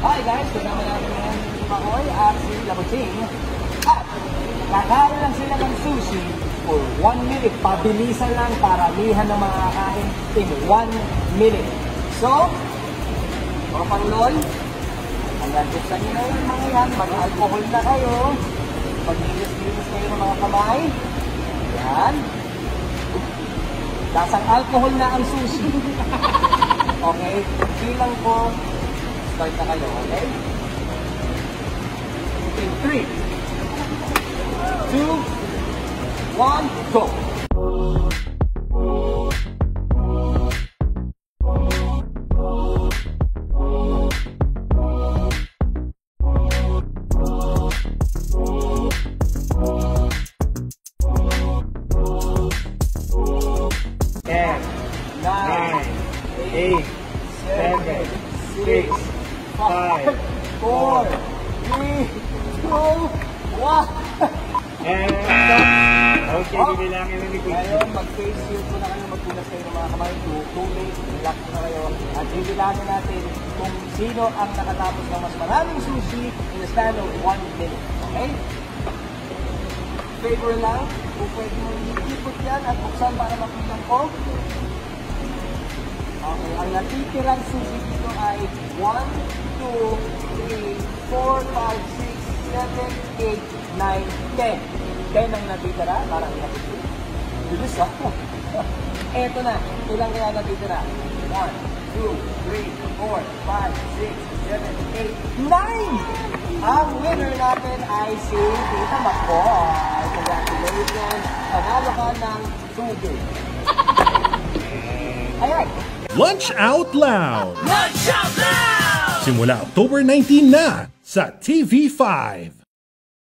Hi guys, kasama natin ngayon si Makoy at si Labuting. At kakain lang sila ng sushi for 1 minute. Pabilisan lang, paramihan ng mga kakain in 1 minute. So, mga Panginoy, hanggang buksan nyo na yung mga yan. Mag-alcohol na kayo. Mag-linis kayo ng mga kamay. Yan. Lasang alcohol na ang sushi. Okay? Bilang ko, start na kayo, okay? In 3, 2, 1, go! Ten, 9, 8, 7, 6, 5, 4, 3, 2, 1. And stop. Okay, bibilangin na ni Kuya. Ngayon, mag-face shield po na kayo, magpunas kayo ng mga kamay. Too late, relax na kayo. At bibilangin natin kung sino ang nakatapos ng mas maraming sushi in a span of 1 minute. Okay? Favor lang, kung pwede mo ikipot yan at buksan para makita ko. Okay, ang natitirang sushi dito ay 1, 2, 3, 4, 5, 6, 7, 8, 9, 10. 10 ang natitira, parang nakikita. Bilis ako. Eto na, ilang kaya natitira? 1, 2, 3, 4, 5, 6, 7, 8, 9! Ang winner natin ay si Tita Makoy. Congratulations! Panalo ka ng tubig. Ayan! Lunch Out Loud! Lunch Out Loud! Simula October 19 na sa TV5.